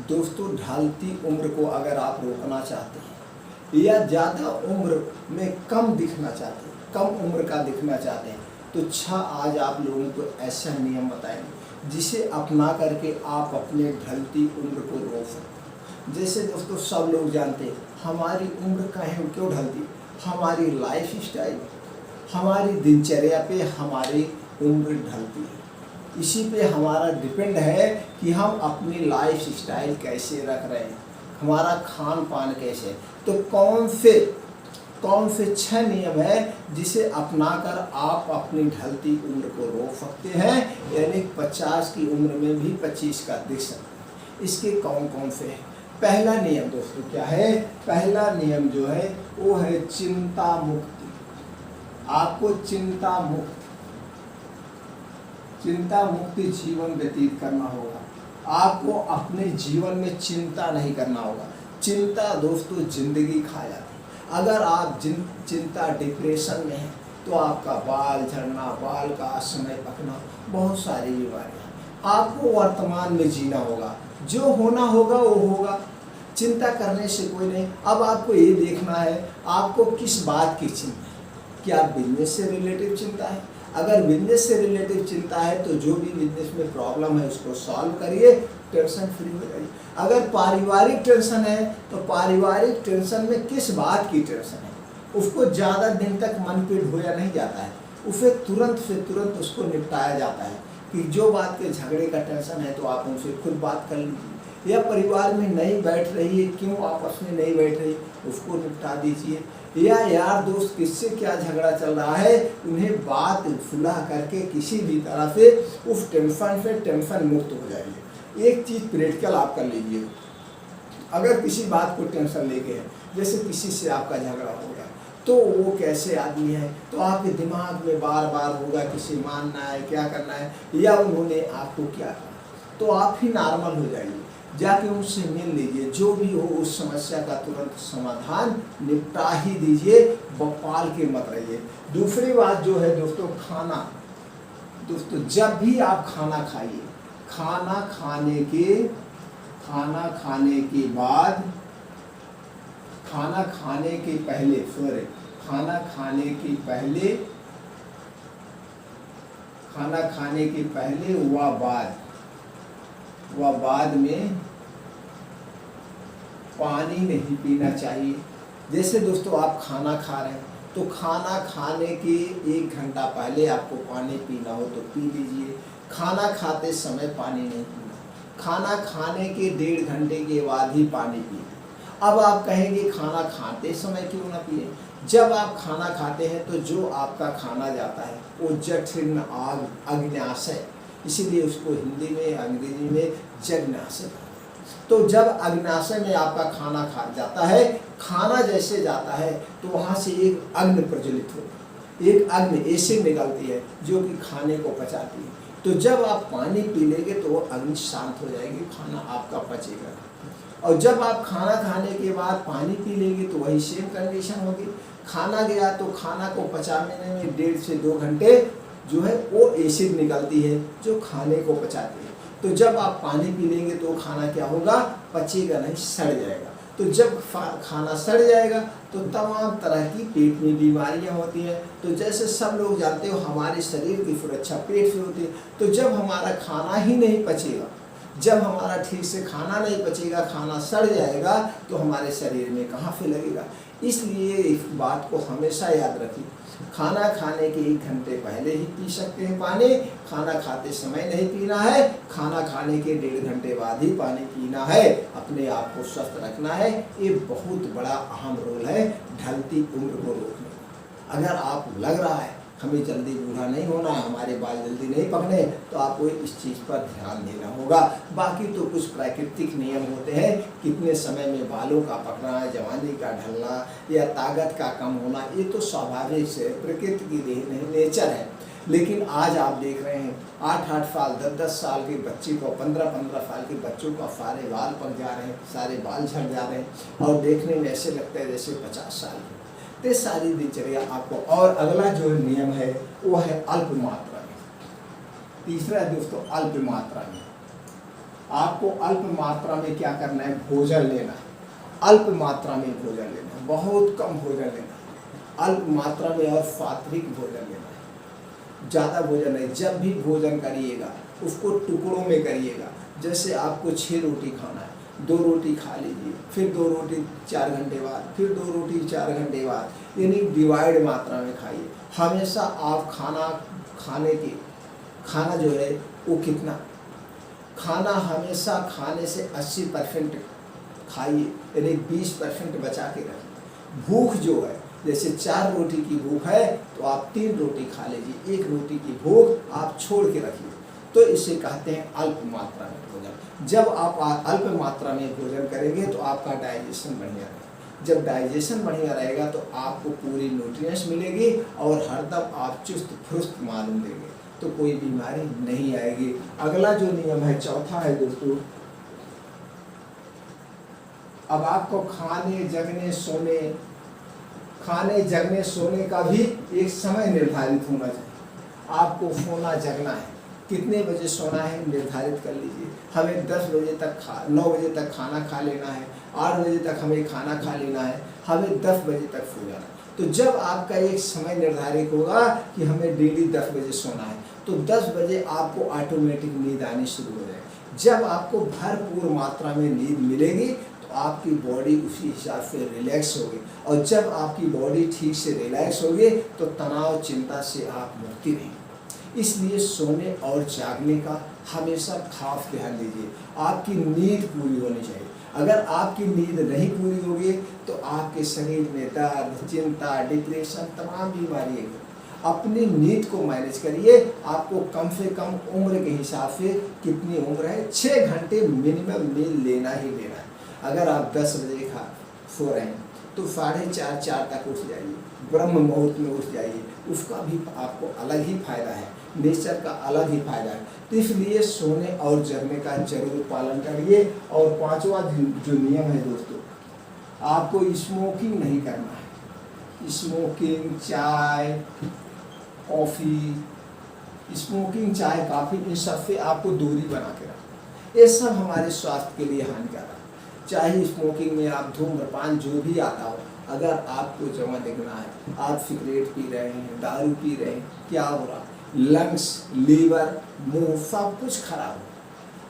दोस्तों ढलती उम्र को अगर आप रोकना चाहते हैं या ज़्यादा उम्र में कम दिखना चाहते हैं, कम उम्र का दिखना चाहते हैं, तो आज आप लोगों को ऐसा नियम बताएंगे जिसे अपना करके आप अपने ढलती उम्र को रोक सकते हैं। जैसे दोस्तों सब लोग जानते हैं हमारी उम्र क्यों ढलती, हमारी लाइफ स्टाइल, हमारी दिनचर्या पे हमारी उम्र ढलती है। इसी पे हमारा डिपेंड है कि हम अपनी लाइफ स्टाइल कैसे रख रहे हैं, हमारा खान पान कैसे है। तो कौन से 6 नियम है जिसे अपनाकर आप अपनी ढलती उम्र को रोक सकते हैं, यानी 50 की उम्र में भी 25 का दिख सकते हैं। इसके कौन से हैं? पहला नियम दोस्तों क्या है? पहला नियम जो है वो है चिंता मुक्ति। आपको चिंता मुक्ति जीवन व्यतीत करना होगा। आपको अपने जीवन में चिंता नहीं करना होगा। चिंता दोस्तों जिंदगी खा जाती है। अगर आप चिंता डिप्रेशन में है तो आपका बाल झड़ना, बाल का समय पकना, बहुत सारी बीमारियां। आपको वर्तमान में जीना होगा, जो होना होगा वो होगा, चिंता करने से कोई नहीं। अब आपको ये देखना है आपको किस बात की चिंता है। क्या बिजनेस से रिलेटिव चिंता है? अगर बिजनेस से रिलेटिव चिंता है तो जो भी बिजनेस में प्रॉब्लम है उसको सॉल्व करिए, टेंशन फ्री हो जाइए। अगर पारिवारिक टेंशन है तो पारिवारिक टेंशन में किस बात की टेंशन है, उसको ज़्यादा दिन तक मनपीड़ होया नहीं जाता है, उसे तुरंत से तुरंत उसको निपटाया जाता है। कि जो बात के झगड़े का टेंशन है तो आप उनसे खुद बात कर लीजिए, या परिवार में नहीं बैठ रही है, क्यों आपस में नहीं बैठ रही, उसको निपटा दीजिए। या यार दोस्त किससे क्या झगड़ा चल रहा है, उन्हें बात सुलह करके किसी भी तरह से उस टेंशन से टेंशन मुक्त हो जाइए। एक चीज़ प्रैक्टिकल आप कर लीजिए। अगर किसी बात को टेंशन लेके है, जैसे किसी से आपका झगड़ा हो गया, तो वो कैसे आदमी है, तो आपके दिमाग में बार बार होगा किसे मानना है, क्या करना है, या उन्होंने आपको क्या कहा, तो आप ही नॉर्मल हो जाइए। जाके उनसे मिल लीजिए, जो भी हो उस समस्या का तुरंत समाधान निपटा ही दीजिए, बपाल के मत रहिए। दूसरी बात जो है दोस्तों, खाना। दोस्तों जब भी आप खाना खाइए, खाना खाने के बाद, खाना खाने के पहले व बाद में पानी नहीं पीना चाहिए। जैसे दोस्तों आप खाना खा रहे हैं तो खाना खाने के 1 घंटा पहले आपको पानी पीना हो तो पी लीजिए। खाना खाते समय पानी नहीं पीना, खाना खाने के 1.5 घंटे के बाद ही पानी पीना। अब आप कहेंगे खाना खाते समय क्यों ना पिए? जब आप खाना खाते हैं तो जो आपका खाना जाता है वो जठर अग्न्याशय, इसीलिए उसको हिंदी में अंग्रेजी में जगन्याशय। तो जब अग्न्याशय में आपका खाना खा जाता है, खाना जैसे जाता है तो वहाँ से एक अग्नि प्रज्वलित होती है, एक अग्नि एसिड निकलती है जो कि खाने को पचाती है। तो जब आप पानी पी लेंगे तो वो अग्नि शांत हो जाएगी, खाना आपका पचेगा। और जब आप खाना खाने के बाद पानी पी लेंगे तो वही सेम कंडीशन होगी। खाना गया तो खाना को पचाने में 1.5 से 2 घंटे जो है वो एसिड निकलती है जो खाने को पचाती है। तो जब आप पानी पी लेंगे तो खाना क्या होगा, पचेगा नहीं, सड़ जाएगा। तो जब खाना सड़ जाएगा तो तमाम तरह की पेट में बीमारियां होती हैं। तो जैसे सब लोग जानते हो हमारे शरीर की सुरक्षा पेट से होती है। तो जब हमारा खाना ही नहीं पचेगा, जब हमारा ठीक से खाना नहीं पचेगा, खाना सड़ जाएगा, तो हमारे शरीर में कहाँ से लगेगा। इसलिए इस बात को हमेशा याद रखिए, खाना खाने के 1 घंटे पहले ही पी सकते हैं पानी, खाना खाते समय नहीं पीना है, खाना खाने के 1.5 घंटे बाद ही पानी पीना है। अपने आप को स्वस्थ रखना है, ये बहुत बड़ा अहम रोल है ढलती उम्र को रोकने का। अगर आप लग रहा है हमें जल्दी बूढ़ा नहीं होना है, हमारे बाल जल्दी नहीं पकने, तो आपको इस चीज़ पर ध्यान देना होगा। बाकी तो कुछ प्राकृतिक नियम होते हैं, कितने समय में बालों का पकना, जवानी का ढलना या ताकत का कम होना, ये तो स्वाभाविक से प्रकृति की नेचर है। लेकिन आज आप देख रहे हैं 8-8 साल 10-10 साल के बच्चे को, 15-15 साल के बच्चों का सारे बाल पक जा रहे हैं, सारे बाल झड़ जा रहे हैं, और देखने में ऐसे लगता है जैसे 50 साल के। ये सारी दिनचर्या आपको। और अगला जो नियम है वो है अल्प मात्रा में। तीसरा है दोस्तों अल्प मात्रा में। आपको अल्प मात्रा में क्या करना है, भोजन लेना है। अल्प मात्रा में भोजन लेना है, बहुत कम भोजन लेना है, अल्प मात्रा में और सात्विक भोजन लेना है, ज़्यादा भोजन नहीं। जब भी भोजन करिएगा उसको टुकड़ों में करिएगा। जैसे आपको 6 रोटी खाना है, 2 रोटी खा लीजिए, फिर 2 रोटी 4 घंटे बाद, फिर 2 रोटी 4 घंटे बाद, यानी डिवाइड मात्रा में खाइए। हमेशा आप खाना जो है वो कितना, खाना हमेशा खाने से 80% खाइए, यानी 20% बचा के रखिए। भूख जो है, जैसे 4 रोटी की भूख है तो आप 3 रोटी खा लीजिए, 1 रोटी की भूख आप छोड़ के रखिए। तो इसे कहते हैं अल्प मात्रा में भोजन। जब आप अल्प मात्रा में भोजन करेंगे तो आपका डाइजेशन बढ़िया रहेगा। जब डाइजेशन बढ़िया रहेगा तो आपको पूरी न्यूट्रिएंट्स मिलेगी और हरदम आप चुस्त फुर्त मालूम देंगे, तो कोई बीमारी नहीं आएगी। अगला जो नियम है, चौथा है दोस्तों, अब आपको खाने जगने सोने का भी एक समय निर्धारित होना चाहिए। आपको सोना जगना है, कितने बजे सोना है निर्धारित कर लीजिए। हमें 9 बजे तक खाना खा लेना है, 8 बजे तक हमें खाना खा लेना है, हमें 10 बजे तक सो जाना है। तो जब आपका एक समय निर्धारित होगा कि हमें डेली 10 बजे सोना है, तो 10 बजे आपको ऑटोमेटिक नींद आनी शुरू हो जाएगी। जब आपको भरपूर मात्रा में नींद मिलेगी तो आपकी बॉडी उसी हिसाब से रिलैक्स होगी, और जब आपकी बॉडी ठीक से रिलैक्स होगी तो तनाव चिंता से आप मुक्ति रहेंगे। इसलिए सोने और जागने का हमेशा खास ध्यान दीजिए। आपकी नींद पूरी होनी चाहिए। अगर आपकी नींद नहीं पूरी होगी तो आपके शरीर में दर्द, चिंता, डिप्रेशन, तमाम बीमारी है। अपनी नींद को मैनेज करिए। आपको कम से कम उम्र के हिसाब से, कितनी उम्र है, 6 घंटे मिनिमम नींद लेना ही लेना है। अगर आप 10 बजे सो रहे हैं तो 4:30 तक उठ जाइए, ब्रह्म मुहूर्त में उठ जाइए, उसका भी आपको अलग ही फायदा है, नेचर का अलग ही फायदा है। तो इसलिए सोने और जगने का जरूर पालन करिए। और 5वां जो नियम है दोस्तों, आपको स्मोकिंग नहीं करना है। स्मोकिंग, चाय, कॉफ़ी, चाय, कॉफ़ी, इन सबसे आपको दूरी बना के रखना। ये सब हमारे स्वास्थ्य के लिए हानिकारक है। चाहे स्मोकिंग में आप धूम्रपान जो भी आता हो, अगर आपको जमा देखना है, आप सिगरेट पी रहे हैं, दारू पी रहे हैं, क्या हो रहा है, लंग्स, लीवर, मुंह सब कुछ खराब हो।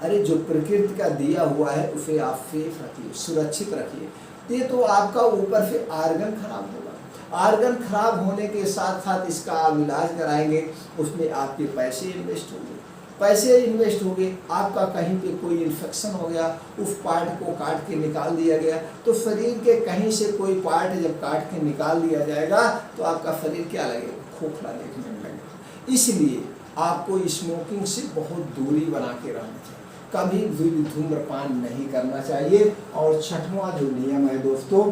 अरे जो प्रकृति का दिया हुआ है उसे आप सेफ रखिए, सुरक्षित रखिए। ये तो आपका ऊपर से आर्गन खराब होगा। आर्गन खराब होने के साथ साथ इसका आप इलाज कराएंगे, उसमें आपके पैसे इन्वेस्ट होंगे। आपका कहीं पे कोई इन्फेक्शन हो गया, उस पार्ट को काट के निकाल दिया गया, तो शरीर के कहीं से कोई पार्ट जब काट के निकाल दिया जाएगा तो आपका शरीर क्या लगेगा, खोखला देखने में लगेगा। इसलिए आपको स्मोकिंग से बहुत दूरी बना के रहना चाहिए, कभी भी धूम्रपान नहीं करना चाहिए। और 6वां जो नियम है दोस्तों,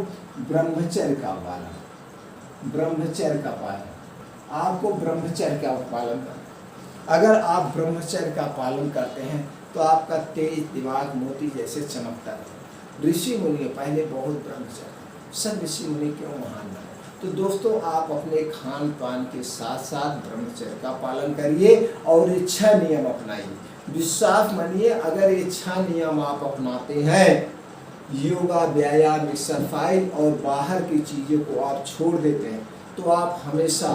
ब्रह्मचर्य का पालन। ब्रह्मचर्य का पालन, आपको ब्रह्मचर्य का पालन करना। अगर आप ब्रह्मचर्य का पालन करते हैं तो आपका तेज दिमाग मोती जैसे चमकता है। ऋषि मुनि पहले बहुत ब्रह्मचर्य, सब ऋषि मुनि क्यों महान बने। तो दोस्तों आप अपने खान पान के साथ साथ ब्रह्मचर्य का पालन करिए और ये 6 नियम अपनाइए। विश्वास मानिए, अगर ये 6 नियम आप अपनाते हैं, योगा, व्यायाम, एक्सरसाइज और बाहर की चीज़ों को आप छोड़ देते हैं, तो आप हमेशा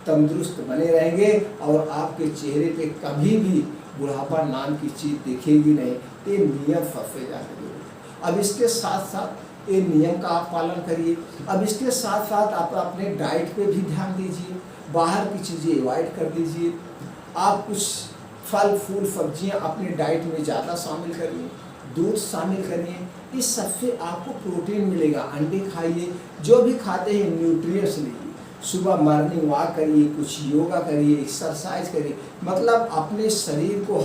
तंदुरुस्त बने रहेंगे और आपके चेहरे पे कभी भी बुढ़ापा नाम की चीज़ दिखेगी नहीं। ये नियम सबसे ज़्यादा जरूरी है। अब इसके साथ साथ ये नियम का आप पालन करिए। अब इसके साथ साथ आप अपने डाइट पे भी ध्यान दीजिए, बाहर की चीज़ें अवॉइड कर दीजिए। आप कुछ फल फूल सब्जियां अपने डाइट में ज़्यादा शामिल करिए, दूध शामिल करिए, इस सबसे आपको प्रोटीन मिलेगा। अंडे खाइए, जो भी खाते हैं न्यूट्रिएंट्स लीजिए। सुबह मॉर्निंग वॉक करिए, कुछ योगा करिए, एक्सरसाइज करिए, मतलब अपने शरीर को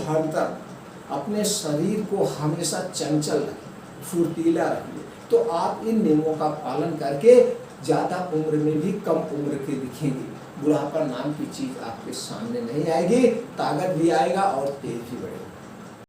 अपने शरीर को हमेशा चंचल रखिए, फुर्तीला रखिए। तो आप इन नियमों का पालन करके ज़्यादा उम्र में भी कम उम्र के दिखेंगे। बुढ़ापा नाम की चीज़ आपके सामने नहीं आएगी, ताकत भी आएगा और तेज भी बढ़ेगा।